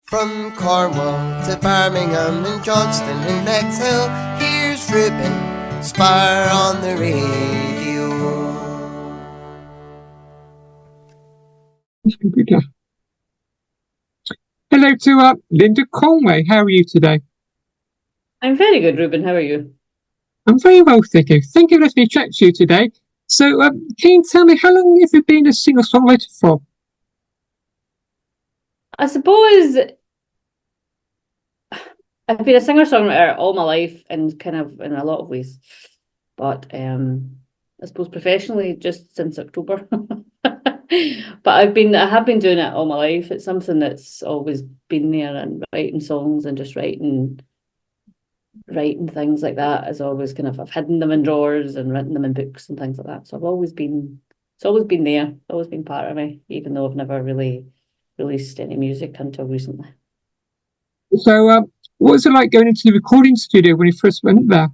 From Cornwall to Birmingham and Johnston and Bexhill, here's Ruben Spar on the radio. Computer. Hello to Linda Conway. How are you today? I'm very good, Ruben. How are you? I'm very well, thank you. Thank you for letting me chat to you today. So, can you tell me, how long have you been a singer-songwriter for? I suppose I've been a singer-songwriter all my life and kind of in a lot of ways. But I suppose professionally just since October. But I have been doing it all my life. It's something that's always been there, and writing songs and just writing things like that has always kind of, I've hidden them in drawers and written them in books and things like that. So it's always been there, always been part of me, even though I've never really released any music until recently. So, what was it like going into the recording studio when you first went there?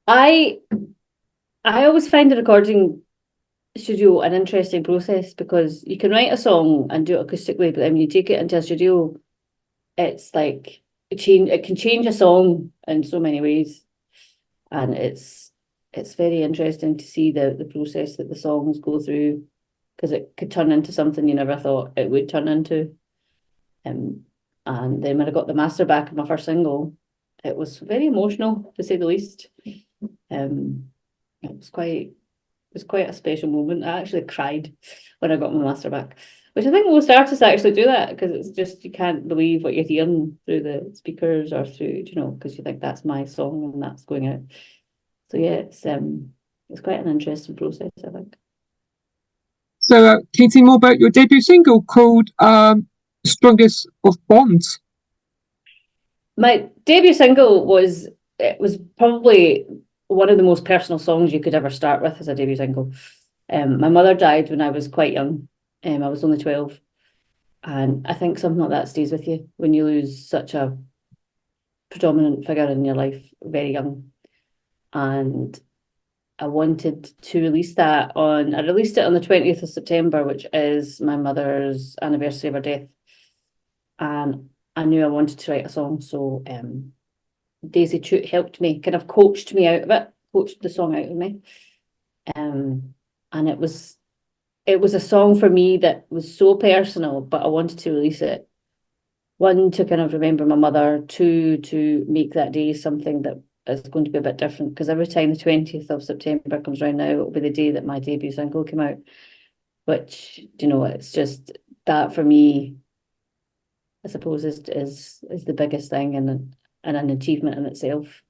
I always find the recording studio an interesting process, because you can write a song and do it acoustically, but then when you take it into a studio, it's like it can change a song in so many ways, and it's very interesting to see the process that the songs go through, because it could turn into something you never thought it would turn into. And then when I got the master back of my first single, it was very emotional, to say the least. It was quite a special moment. I actually cried when I got my master back, which I think most artists actually do that, because it's just, you can't believe what you're hearing through the speakers or through, because you think that's my song and that's going out. So yeah, it's quite an interesting process, I think. So, can you tell me more about your debut single called Strongest of Bonds? My debut single was probably one of the most personal songs you could ever start with as a debut single. My mother died when I was quite young. I was only 12. And I think something like that stays with you when you lose such a predominant figure in your life very young. And I wanted to release that I released it on the 20th of September, which is my mother's anniversary of her death. And I knew I wanted to write a song, so Daisy Chute helped me, kind of coached me out of it, coached the song out of me. And it was a song for me that was so personal, but I wanted to release it. One, to kind of remember my mother. Two, to make that day something that is going to be a bit different, because every time the 20th of September comes around now, it'll be the day that my debut single came out, which, it's just that for me, I suppose, is the biggest thing, and an achievement in itself.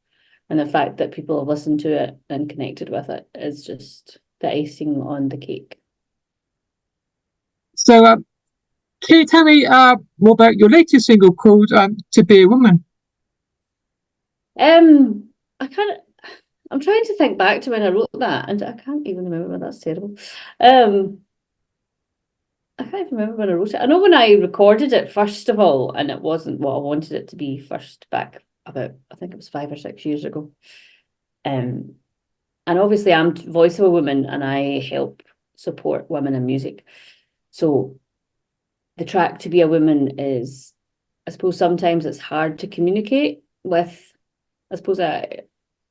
And the fact that people have listened to it and connected with it is just the icing on the cake. So, can you tell me more about your latest single called To Be a Woman? I'm trying to think back to when I wrote that, and I can't even remember. That's terrible. I can't even remember when I wrote it. I know when I recorded it, first of all, and it wasn't what I wanted it to be first, back about, I think it was 5 or 6 years ago. And obviously I'm voice of a woman, and I help support women in music. So the track To Be a Woman is, I suppose sometimes it's hard to communicate with, I suppose I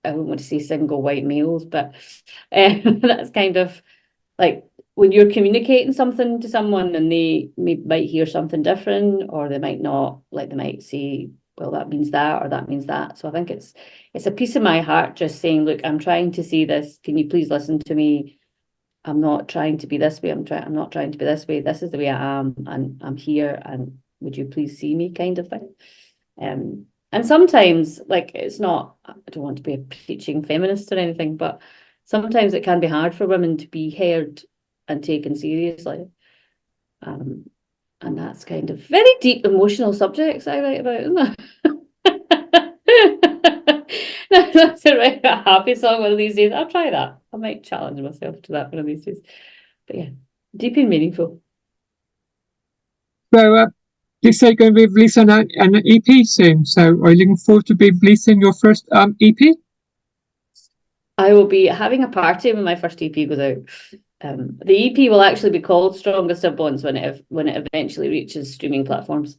don't want to say single white males, but that's kind of like when you're communicating something to someone and they might hear something different, or they might not, like they might say, well, that means that, or that means that. So I think it's a piece of my heart just saying, look, I'm trying to say this. Can you please listen to me? I'm not trying to be this way. I'm not trying to be this way. This is the way I am, and I'm here, and would you please see me, kind of thing. And sometimes, like, it's not, I don't want to be a preaching feminist or anything, but sometimes it can be hard for women to be heard and taken seriously. And that's kind of very deep emotional subjects I write about, isn't it? That's to write a happy song one of these days. I'll try that. I might challenge myself to that one of these days. But yeah, deep and meaningful. So, you say you're going to be releasing an EP soon. So, are you looking forward to be releasing your first EP? I will be having a party when my first EP goes out. The EP will actually be called Strongest of Bonds when it eventually reaches streaming platforms.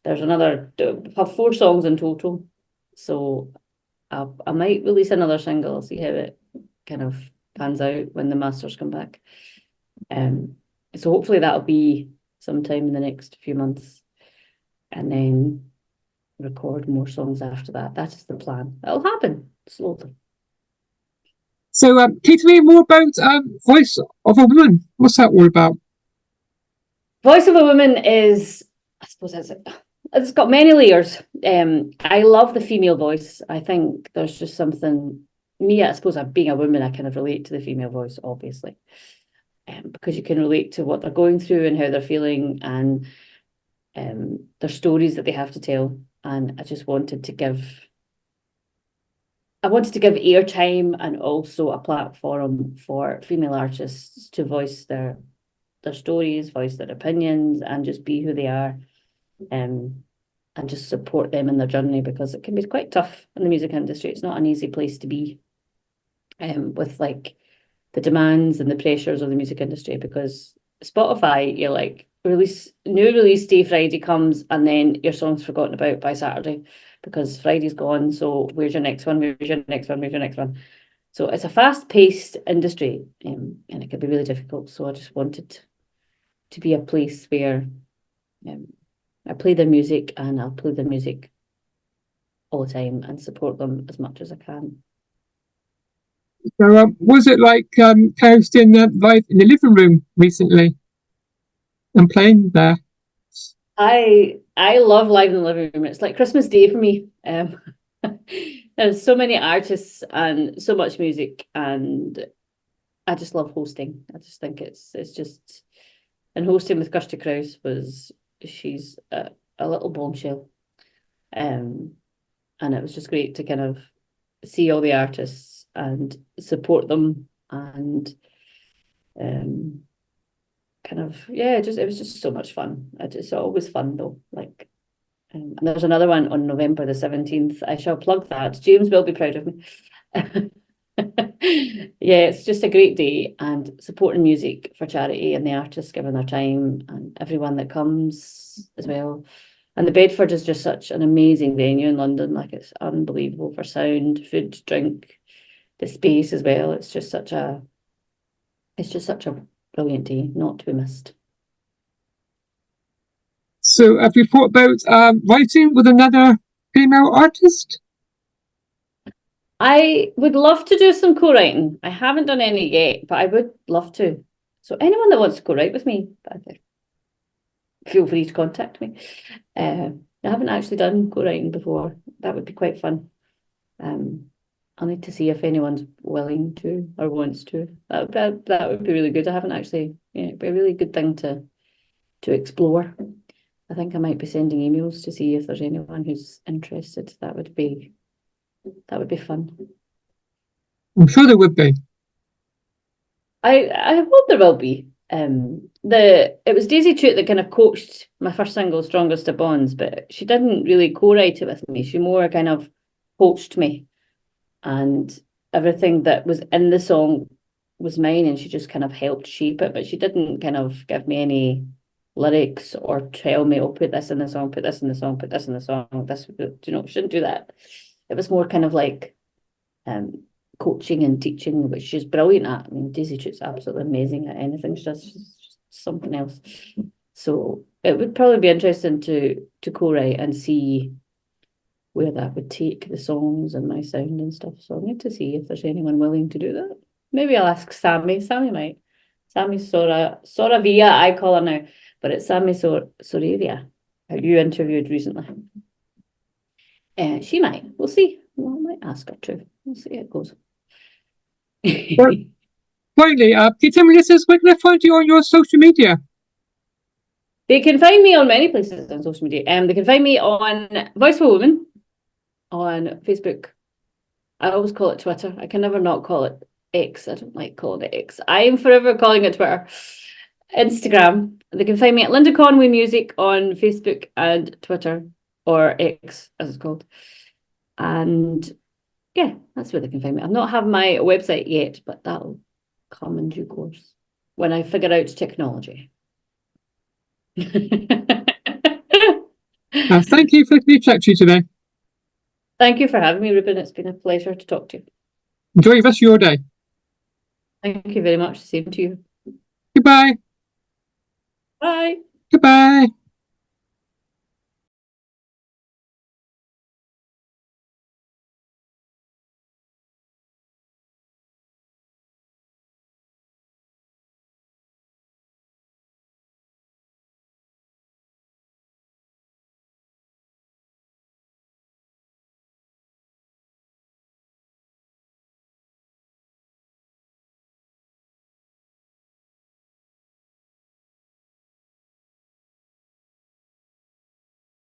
There's have 4 songs in total, so I might release another single. I'll see how it kind of pans out when the masters come back. So hopefully that'll be sometime in the next few months, and then record more songs after that. That is the plan. It'll happen slowly. So, can you tell me more about Voice of a Woman? What's that all about? Voice of a Woman is, I suppose, it's got many layers. I love the female voice. I think there's just something, I suppose, being a woman, I kind of relate to the female voice, obviously, because you can relate to what they're going through and how they're feeling, and their stories that they have to tell. And I just wanted to give airtime and also a platform for female artists to voice their stories, voice their opinions, and just be who they are, and just support them in their journey, because it can be quite tough in the music industry. It's not an easy place to be, with like the demands and the pressures of the music industry, because Spotify, you're like, new release day Friday comes, and then your song's forgotten about by Saturday because Friday's gone. So where's your next one? Where's your next one? Where's your next one? So it's a fast-paced industry, and it can be really difficult. So I just wanted to be a place where I play their music, and I'll play their music all the time and support them as much as I can. So, was it like hosting live in the living room recently and playing there? I love live in the living room. It's like Christmas Day for me. There's so many artists and so much music, and I just love hosting. I just think it's just, and hosting with Kirsty Krause she's a little bombshell, and it was just great to kind of see all the artists and support them, and kind of, it was just so much fun. It's always fun though. Like, and there's another one on November the 17th. I shall plug that. James will be proud of me. Yeah, it's just a great day, and supporting music for charity and the artists giving their time, and everyone that comes as well. And the Bedford is just such an amazing venue in London. Like, it's unbelievable for sound, food, drink, the space as well. It's just such a brilliant day, not to be missed. So, have you thought about writing with another female artist? I would love to do some co-writing. I haven't done any yet, but I would love to. So anyone that wants to co-write with me, feel free to contact me. I haven't actually done co-writing before. That would be quite fun. I'll need to see if anyone's willing to or wants to. That would be really good. I haven't actually, it'd be a really good thing to explore. I think I might be sending emails to see if there's anyone who's interested. That would be fun. I'm sure there would be. I hope there will be. It was Daisy Chute that kind of coached my first single, Strongest of Bonds, but she didn't really co-write it with me. She more kind of coached me, and everything that was in the song was mine, and she just kind of helped shape it, but she didn't kind of give me any lyrics or tell me, oh, put this in the song, put this in the song, put this in the song. She didn't do that. It was more kind of like coaching and teaching, which she's brilliant at. I mean, Daisy Chute's absolutely amazing at anything she does. She's just something else. So it would probably be interesting to co-write and see where that would take the songs and my sound and stuff. So I need to see if there's anyone willing to do that. Maybe I'll ask Sammy. Sammy might. Sammy Soravia, I call her now, but it's Sammy Soravia, who you interviewed recently. She might. We'll see. Well, I might ask her too. We'll see how it goes. Finally, can you tell me, listeners, where can I find you on your social media? They can find me on many places on social media. They can find me on Voice of a Woman on Facebook. I always call it Twitter. I can never not call it X. I don't like calling it X. I am forever calling it Twitter. Instagram. They can find me at Linda Conway Music on Facebook and Twitter, or X as it's called. And yeah, that's where they can find me. I've not have my website yet, but that'll come in due course. when I figure out technology. Thank you for letting me chat to you today. Thank you for having me, Ruben. It's been a pleasure to talk to you. Enjoy the rest of your day. Thank you very much. Same to you. Goodbye. Bye. Goodbye.